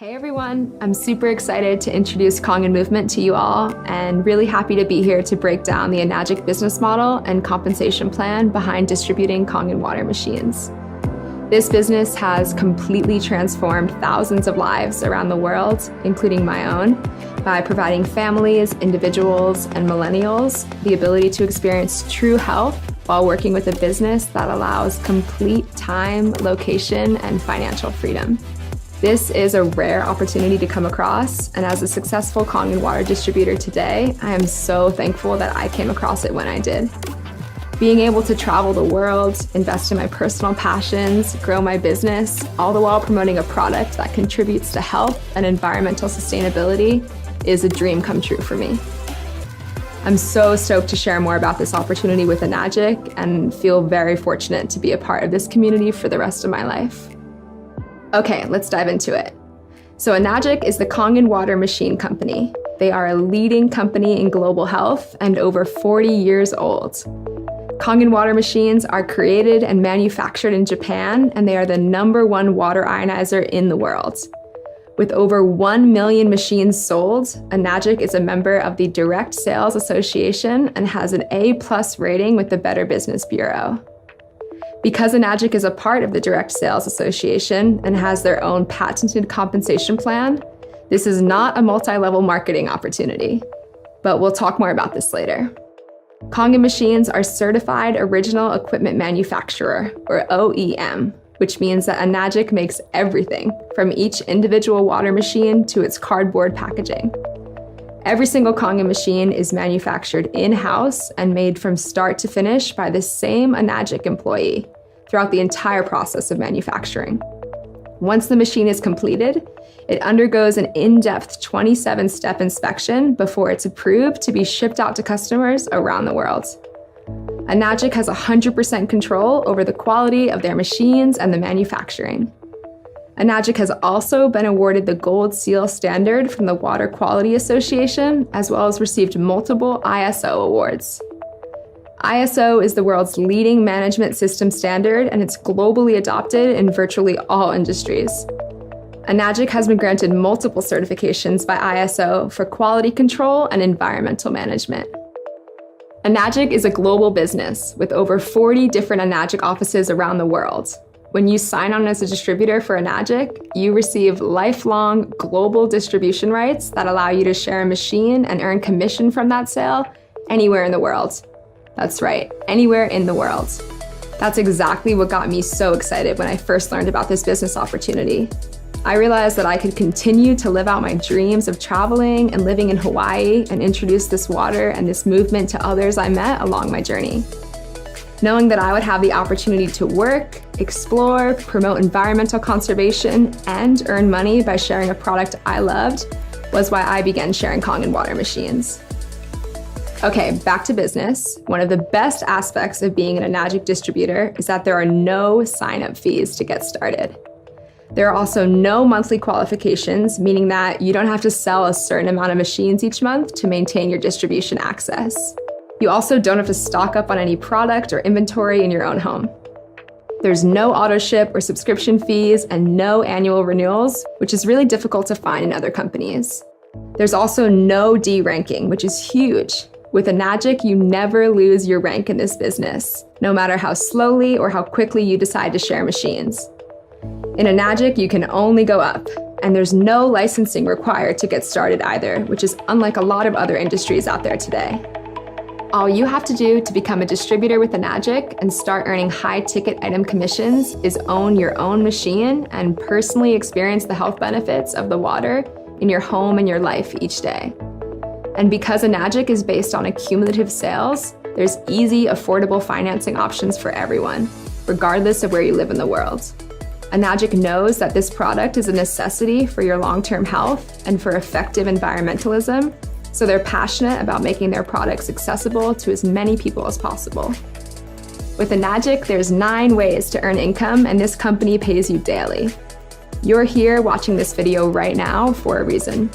Hey everyone, I'm super excited to introduce Kangen Movement to you all and really happy to be here to break down the Enagic business model and compensation plan behind distributing Kangen water machines. This business has completely transformed thousands of lives around the world, including my own, by providing families, individuals, and millennials the ability to experience true health while working with a business that allows complete time, location, and financial freedom. This is a rare opportunity to come across, and as a successful Kangen water distributor today, I am so thankful that I came across it when I did. Being able to travel the world, invest in my personal passions, grow my business, all the while promoting a product that contributes to health and environmental sustainability is a dream come true for me. I'm so stoked to share more about this opportunity with Enagic and feel very fortunate to be a part of this community for the rest of my life. Okay, let's dive into it. So Enagic is the Kangen water machine company. They are a leading company in global health and over 40 years old. Kangen water machines are created and manufactured in Japan, and they are the #1 water ionizer in the world. With over 1 million machines sold, Enagic is a member of the Direct Sales Association and has an A+ rating with the Better Business Bureau. Because Enagic is a part of the Direct Sales Association and has their own patented compensation plan, this is not a multi-level marketing opportunity. But we'll talk more about this later. Kangen machines are Certified Original Equipment Manufacturer, or OEM, which means that Enagic makes everything from each individual water machine to its cardboard packaging. Every single Kangen machine is manufactured in-house and made from start to finish by the same Enagic employee throughout the entire process of manufacturing. Once the machine is completed, it undergoes an in-depth 27-step inspection before it's approved to be shipped out to customers around the world. Enagic has 100% control over the quality of their machines and the manufacturing. Enagic has also been awarded the Gold Seal standard from the Water Quality Association, as well as received multiple ISO awards. ISO is the world's leading management system standard, and it's globally adopted in virtually all industries. Enagic has been granted multiple certifications by ISO for quality control and environmental management. Enagic is a global business with over 40 different Enagic offices around the world. When you sign on as a distributor for Enagic, you receive lifelong global distribution rights that allow you to share a machine and earn commission from that sale anywhere in the world. That's right, anywhere in the world. That's exactly what got me so excited when I first learned about this business opportunity. I realized that I could continue to live out my dreams of traveling and living in Hawaii and introduce this water and this movement to others I met along my journey. Knowing that I would have the opportunity to work, explore, promote environmental conservation, and earn money by sharing a product I loved was why I began sharing Kangen water machines. Okay, back to business. One of the best aspects of being an Enagic distributor is that there are no sign-up fees to get started. There are also no monthly qualifications, meaning that you don't have to sell a certain amount of machines each month to maintain your distribution access. You also don't have to stock up on any product or inventory in your own home. There's no auto ship or subscription fees and no annual renewals, which is really difficult to find in other companies. There's also no D-ranking, which is huge. With Enagic, you never lose your rank in this business, no matter how slowly or how quickly you decide to share machines. In Enagic, you can only go up, and there's no licensing required to get started either, which is unlike a lot of other industries out there today. All you have to do to become a distributor with Enagic and start earning high-ticket item commissions is own your own machine and personally experience the health benefits of the water in your home and your life each day. And because Enagic is based on accumulative sales, there's easy, affordable financing options for everyone, regardless of where you live in the world. Enagic knows that this product is a necessity for your long-term health and for effective environmentalism, so they're passionate about making their products accessible to as many people as possible. With Enagic, there's 9 ways to earn income, and this company pays you daily. You're here watching this video right now for a reason.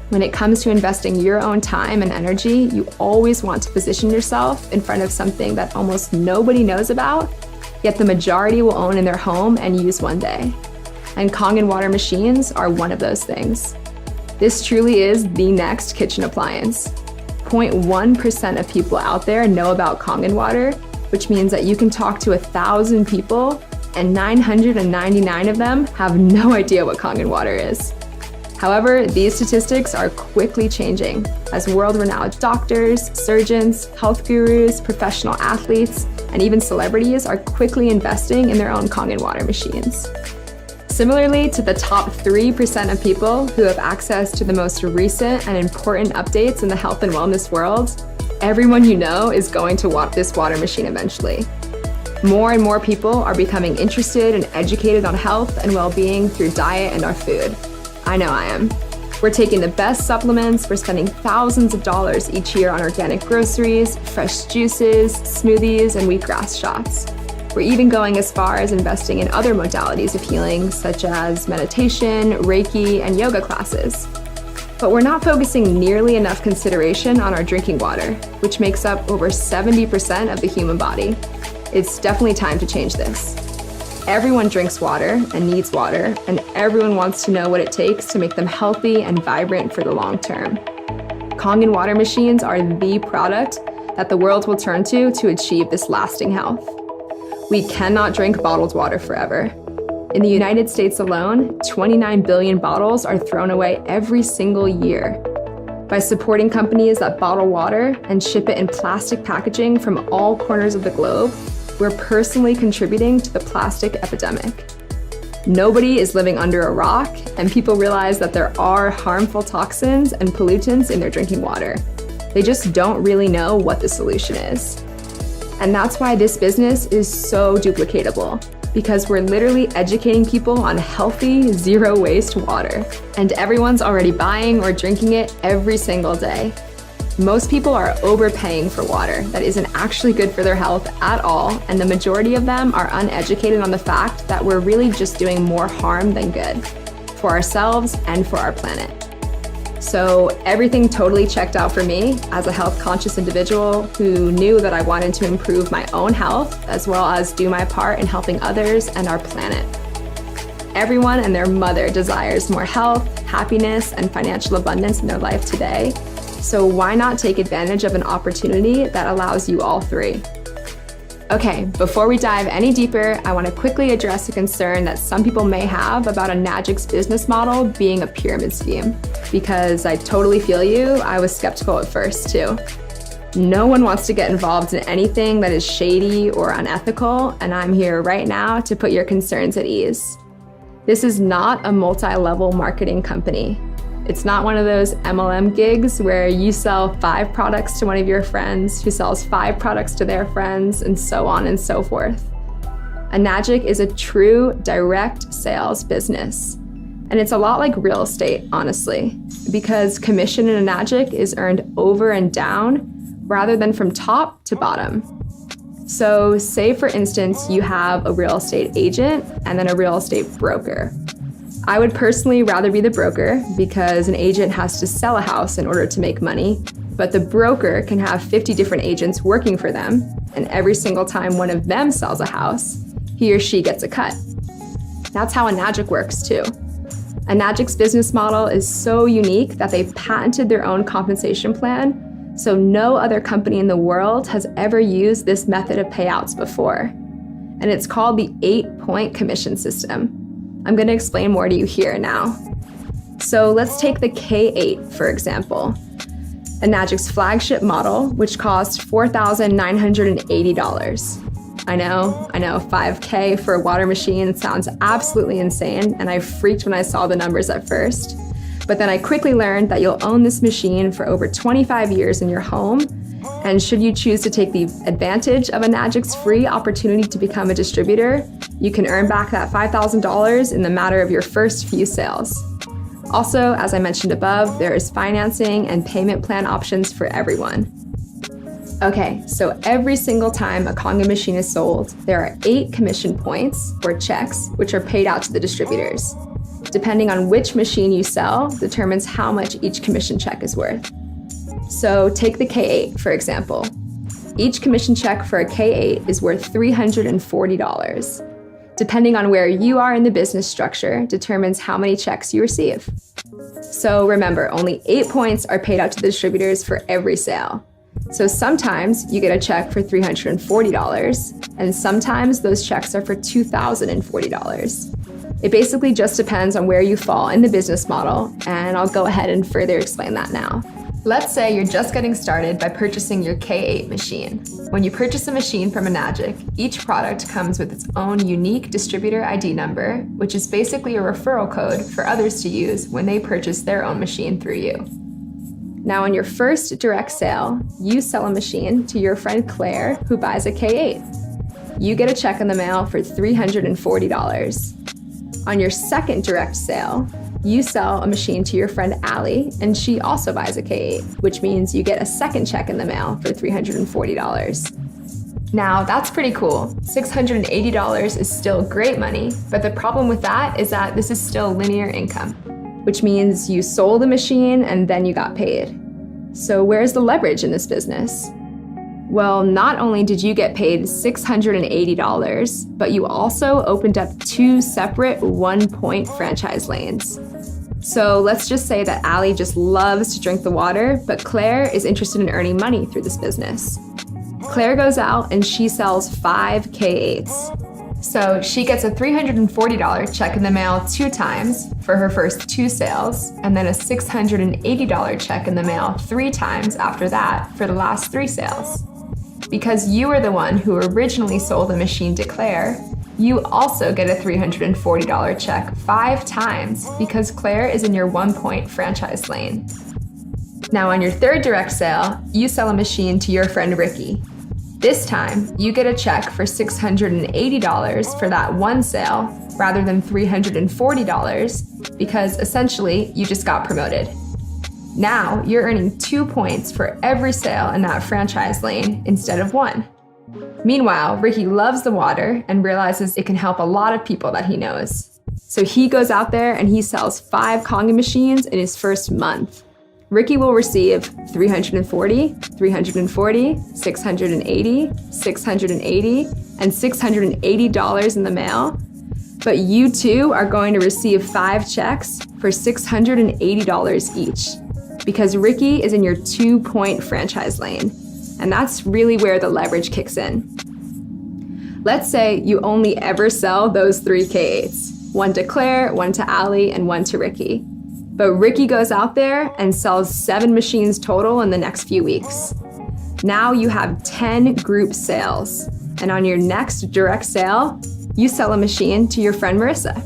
When it comes to investing your own time and energy, you always want to position yourself in front of something that almost nobody knows about, yet the majority will own in their home and use one day. And Kangen water machines are one of those things. This truly is the next kitchen appliance. 0.1% of people out there know about Kangen water, which means that you can talk to 1,000 people and 999 of them have no idea what Kangen water is. However, these statistics are quickly changing as world-renowned doctors, surgeons, health gurus, professional athletes, and even celebrities are quickly investing in their own Kangen water machines. Similarly to the top 3% of people who have access to the most recent and important updates in the health and wellness world, everyone you know is going to want this water machine eventually. More and more people are becoming interested and educated on health and well-being through diet and our food. I know I am. We're taking the best supplements, we're spending thousands of dollars each year on organic groceries, fresh juices, smoothies, and wheatgrass shots. We're even going as far as investing in other modalities of healing, such as meditation, Reiki, and yoga classes. But we're not focusing nearly enough consideration on our drinking water, which makes up over 70% of the human body. It's definitely time to change this. Everyone drinks water and needs water, and everyone wants to know what it takes to make them healthy and vibrant for the long term. Kangen water machines are the product that the world will turn to achieve this lasting health. We cannot drink bottled water forever. In the United States alone, 29 billion bottles are thrown away every single year. By supporting companies that bottle water and ship it in plastic packaging from all corners of the globe, we're personally contributing to the plastic epidemic. Nobody is living under a rock, and people realize that there are harmful toxins and pollutants in their drinking water. They just don't really know what the solution is. And that's why this business is so duplicatable, because we're literally educating people on healthy, zero-waste water. And everyone's already buying or drinking it every single day. Most people are overpaying for water that isn't actually good for their health at all, and the majority of them are uneducated on the fact that we're really just doing more harm than good for ourselves and for our planet. So everything totally checked out for me as a health-conscious individual who knew that I wanted to improve my own health as well as do my part in helping others and our planet. Everyone and their mother desires more health, happiness, and financial abundance in their life today. So why not take advantage of an opportunity that allows you all three? Okay, before we dive any deeper, I want to quickly address a concern that some people may have about Enagic's business model being a pyramid scheme, because I totally feel you, I was skeptical at first too. No one wants to get involved in anything that is shady or unethical, and I'm here right now to put your concerns at ease. This is not a multi-level marketing company. It's not one of those MLM gigs where you sell 5 products to one of your friends who sells 5 products to their friends, and so on and so forth. Enagic is a true direct sales business. And it's a lot like real estate, honestly, because commission in Enagic is earned over and down rather than from top to bottom. So say, for instance, you have a real estate agent and then a real estate broker. I would personally rather be the broker because an agent has to sell a house in order to make money, but the broker can have 50 different agents working for them, and every single time one of them sells a house, he or she gets a cut. That's how Enagic works too. Enagic's business model is so unique that they patented their own compensation plan, so no other company in the world has ever used this method of payouts before. And it's called the 8-point commission system. I'm going to explain more to you here now. So let's take the K8, for example. Enagic's flagship model, which cost $4,980. I know, $5K for a water machine sounds absolutely insane, and I freaked when I saw the numbers at first. But then I quickly learned that you'll own this machine for over 25 years in your home, and should you choose to take the advantage of Enagic's free opportunity to become a distributor, you can earn back that $5,000 in the matter of your first few sales. Also, as I mentioned above, there is financing and payment plan options for everyone. Okay, so every single time a Kangen machine is sold, there are 8 commission points, or checks, which are paid out to the distributors. Depending on which machine you sell, determines how much each commission check is worth. So take the K8, for example. Each commission check for a K8 is worth $340. Depending on where you are in the business structure determines how many checks you receive. So remember, only 8 points are paid out to the distributors for every sale. So sometimes you get a check for $340, and sometimes those checks are for $2,040. It basically just depends on where you fall in the business model, and I'll go ahead and further explain that now. Let's say you're just getting started by purchasing your K8 machine. When you purchase a machine from Enagic, each product comes with its own unique distributor ID number, which is basically a referral code for others to use when they purchase their own machine through you. Now, on your first direct sale, you sell a machine to your friend Claire, who buys a K8. You get a check in the mail for $340. On your second direct sale, you sell a machine to your friend Allie, and she also buys a K8, which means you get a second check in the mail for $340. Now, that's pretty cool. $680 is still great money, but the problem with that is that this is still linear income, which means you sold a machine and then you got paid. So where's the leverage in this business? Well, not only did you get paid $680, but you also opened up 2 separate 1-point franchise lanes. So let's just say that Allie just loves to drink the water, but Claire is interested in earning money through this business. Claire goes out and she sells 5 K8s. So she gets a $340 check in the mail 2 times for her first 2 sales, and then a $680 check in the mail 3 times after that for the last 3 sales. Because you were the one who originally sold the machine to Claire, you also get a $340 check 5 times because Claire is in your 1-point franchise lane. Now, on your third direct sale, you sell a machine to your friend Ricky. This time, you get a check for $680 for that 1 sale rather than $340 because essentially you just got promoted. Now, you're earning 2 points for every sale in that franchise lane instead of 1. Meanwhile, Ricky loves the water and realizes it can help a lot of people that he knows. So he goes out there and he sells 5 Kangen machines in his first month. Ricky will receive $340, $340, $680, $680, and $680 in the mail. But you too are going to receive 5 checks for $680 each, because Ricky is in your 2-point franchise lane. And that's really where the leverage kicks in. Let's say you only ever sell those 3 K8s, 1 to Claire, 1 to Allie, and 1 to Ricky. But Ricky goes out there and sells 7 machines total in the next few weeks. Now you have 10 group sales. And on your next direct sale, you sell a machine to your friend Marissa.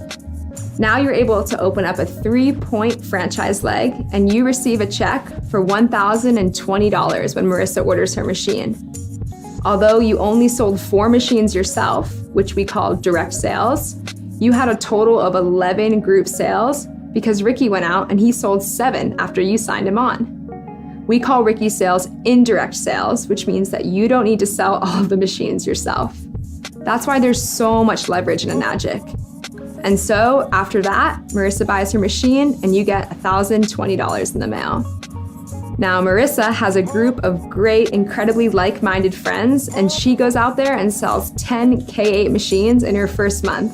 Now you're able to open up a 3-point franchise leg and you receive a check for $1,020 when Marissa orders her machine. Although you only sold 4 machines yourself, which we call direct sales, you had a total of 11 group sales because Ricky went out and he sold 7 after you signed him on. We call Ricky's sales indirect sales, which means that you don't need to sell all of the machines yourself. That's why there's so much leverage in Enagic. And so after that, Marissa buys her machine and you get $1,020 in the mail. Now, Marissa has a group of great, incredibly like-minded friends, and she goes out there and sells 10 K8 machines in her first month.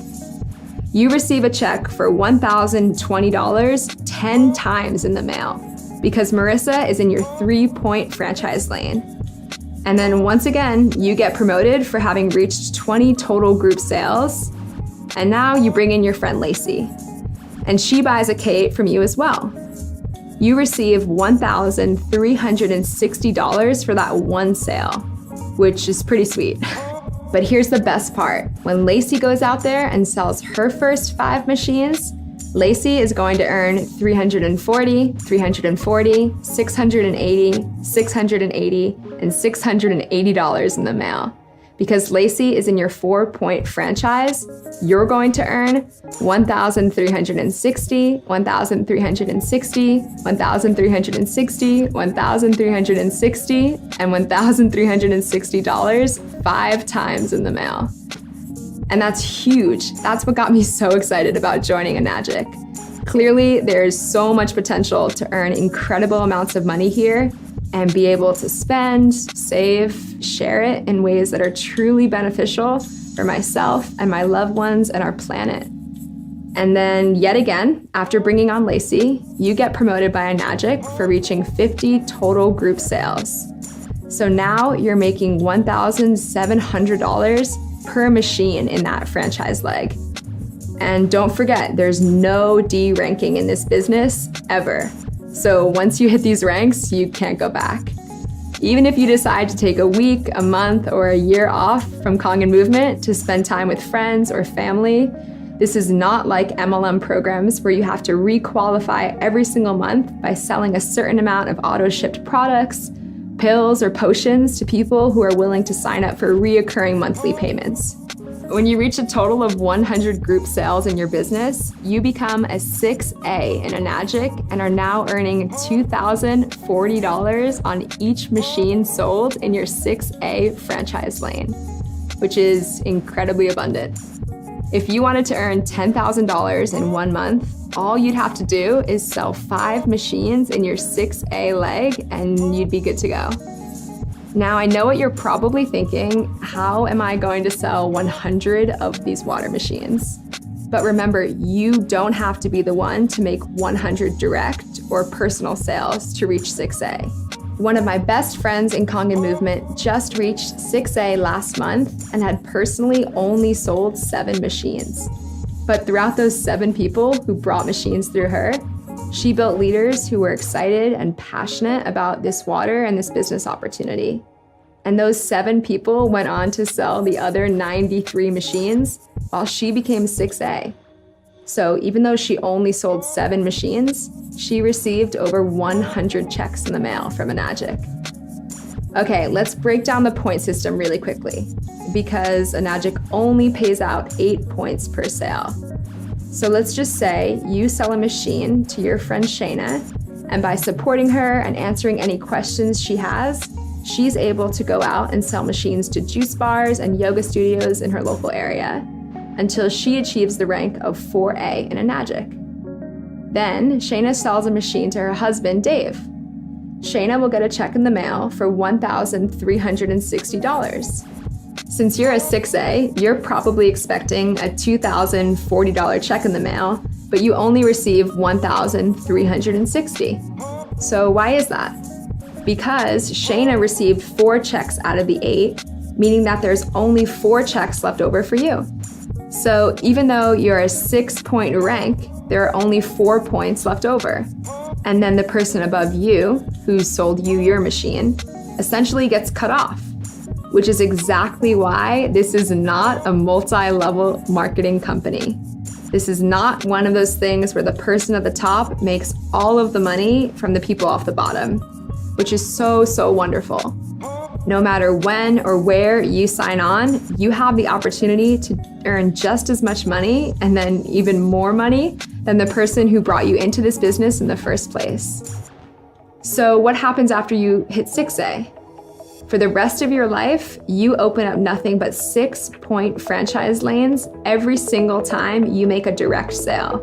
You receive a check for $1,020 10 times in the mail because Marissa is in your 3-point franchise lane. And then once again, you get promoted for having reached 20 total group sales. And now you bring in your friend Lacey, and she buys a K8 from you as well. You receive $1,360 for that 1 sale, which is pretty sweet. But here's the best part. When Lacey goes out there and sells her first 5 machines, Lacey is going to earn $340, $340, $680, $680, and $680 in the mail. Because Lacey is in your 4-point franchise, you're going to earn $1,360, $1,360, $1,360, $1,360, and $1,360 5 times in the mail. And that's huge. That's what got me so excited about joining Enagic. Clearly, there's so much potential to earn incredible amounts of money here and be able to spend, save, share it in ways that are truly beneficial for myself and my loved ones and our planet. And then yet again, after bringing on Lacey, you get promoted by Enagic for reaching 50 total group sales. So now you're making $1,700 per machine in that franchise leg. And don't forget, there's no D ranking in this business ever. So once you hit these ranks, you can't go back. Even if you decide to take a week, a month, or a year off from Kangen movement to spend time with friends or family, this is not like MLM programs where you have to requalify every single month by selling a certain amount of auto-shipped products, pills, or potions to people who are willing to sign up for reoccurring monthly payments. When you reach a total of 100 group sales in your business, you become a 6A in Enagic and are now earning $2,040 on each machine sold in your 6A franchise lane, which is incredibly abundant. If you wanted to earn $10,000 in 1 month, all you'd have to do is sell 5 machines in your 6A leg and you'd be good to go. Now, I know what you're probably thinking, how am I going to sell 100 of these water machines? But remember, you don't have to be the one to make 100 direct or personal sales to reach 6A. One of my best friends in Kangen movement just reached 6A last month and had personally only sold 7 machines. But throughout those 7 people who brought machines through her, she built leaders who were excited and passionate about this water and this business opportunity. And those 7 people went on to sell the other 93 machines while she became 6A. So even though she only sold 7 machines, she received over 100 checks in the mail from Enagic. Okay, let's break down the point system really quickly, because Enagic only pays out 8 points per sale. So let's just say you sell a machine to your friend Shayna, and by supporting her and answering any questions she has, she's able to go out and sell machines to juice bars and yoga studios in her local area until she achieves the rank of 4A in Enagic. Then Shayna sells a machine to her husband, Dave. Shayna will get a check in the mail for $1,360. Since you're a 6A, you're probably expecting a $2,040 check in the mail, but you only receive $1,360. So why is that? Because Shayna received 4 checks out of the 8, meaning that there's only 4 checks left over for you. So even though you're a 6-point rank, there are only 4 points left over. And then the person above you, who sold you your machine, essentially gets cut off, which is exactly why this is not a multi-level marketing company. This is not one of those things where the person at the top makes all of the money from the people off the bottom, which is so, so wonderful. No matter when or where you sign on, you have the opportunity to earn just as much money and then even more money than the person who brought you into this business in the first place. So what happens after you hit 6A? For the rest of your life, you open up nothing but 6-point franchise lanes every single time you make a direct sale.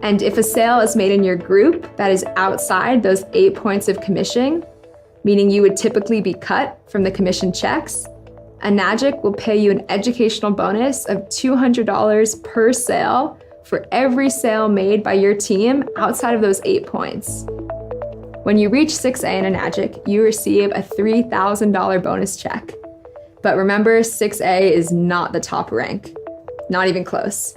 And if a sale is made in your group that is outside those 8 points of commission, meaning you would typically be cut from the commission checks, Enagic will pay you an educational bonus of $200 per sale for every sale made by your team outside of those 8 points. When you reach 6A in Enagic, you receive a $3,000 bonus check. But remember, 6A is not the top rank, not even close.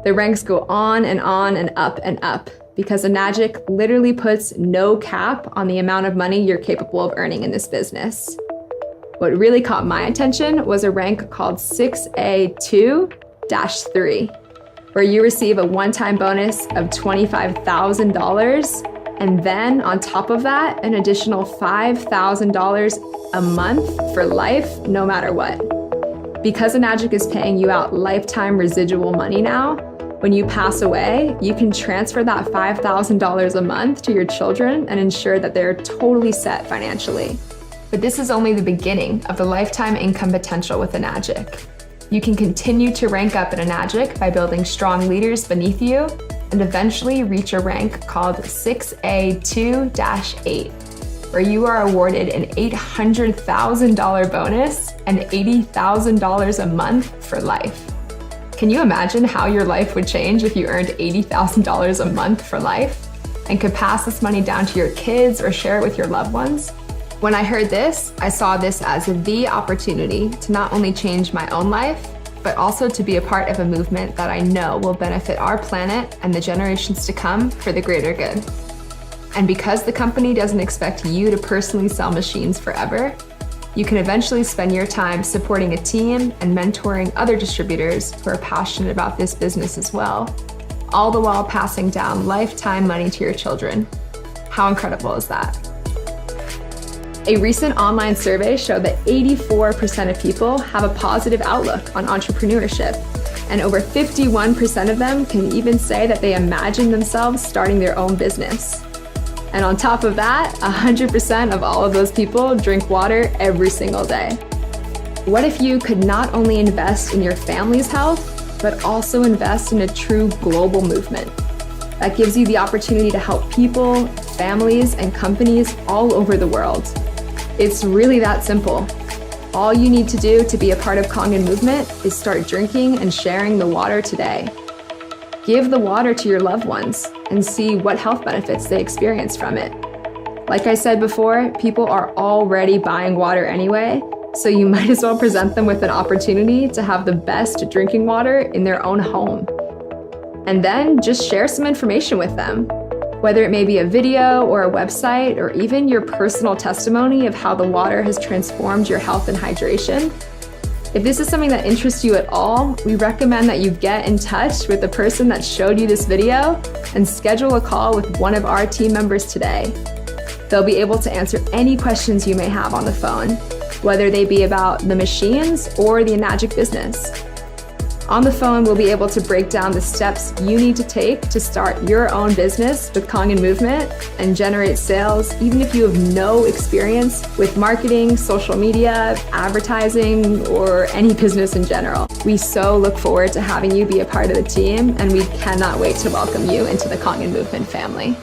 The ranks go on and up because Enagic literally puts no cap on the amount of money you're capable of earning in this business. What really caught my attention was a rank called 6A2-3, where you receive a one-time bonus of $25,000, and then on top of that, an additional $5,000 a month for life, no matter what. Because Enagic is paying you out lifetime residual money now, when you pass away, you can transfer that $5,000 a month to your children and ensure that they're totally set financially. But this is only the beginning of the lifetime income potential with Enagic. You can continue to rank up in Enagic by building strong leaders beneath you and eventually reach a rank called 6A2-8. where you are awarded an $800,000 bonus and $80,000 a month for life. Can you imagine how your life would change if you earned $80,000 a month for life and could pass this money down to your kids or share it with your loved ones? When I heard this, I saw this as the opportunity to not only change my own life, but also to be a part of a movement that I know will benefit our planet and the generations to come for the greater good. And because the company doesn't expect you to personally sell machines forever, you can eventually spend your time supporting a team and mentoring other distributors who are passionate about this business as well, all the while passing down lifetime money to your children. How incredible is that? A recent online survey showed that 84% of people have a positive outlook on entrepreneurship, and over 51% of them can even say that they imagine themselves starting their own business. And on top of that, 100% of all of those people drink water every single day. What if you could not only invest in your family's health, but also invest in a true global movement that gives you the opportunity to help people, families, and companies all over the world? It's really that simple. All you need to do to be a part of Kangen movement is start drinking and sharing the water today. Give the water to your loved ones and see what health benefits they experience from it. Like I said before, people are already buying water anyway, so you might as well present them with an opportunity to have the best drinking water in their own home. And then just share some information with them, whether it may be a video or a website or even your personal testimony of how the water has transformed your health and hydration. If this is something that interests you at all, we recommend that you get in touch with the person that showed you this video and schedule a call with one of our team members today. They'll be able to answer any questions you may have on the phone, whether they be about the machines or the Enagic business. On the phone, we'll be able to break down the steps you need to take to start your own business with Kangen Movement and generate sales, even if you have no experience with marketing, social media, advertising, or any business in general. We so look forward to having you be a part of the team, and we cannot wait to welcome you into the Kangen Movement family.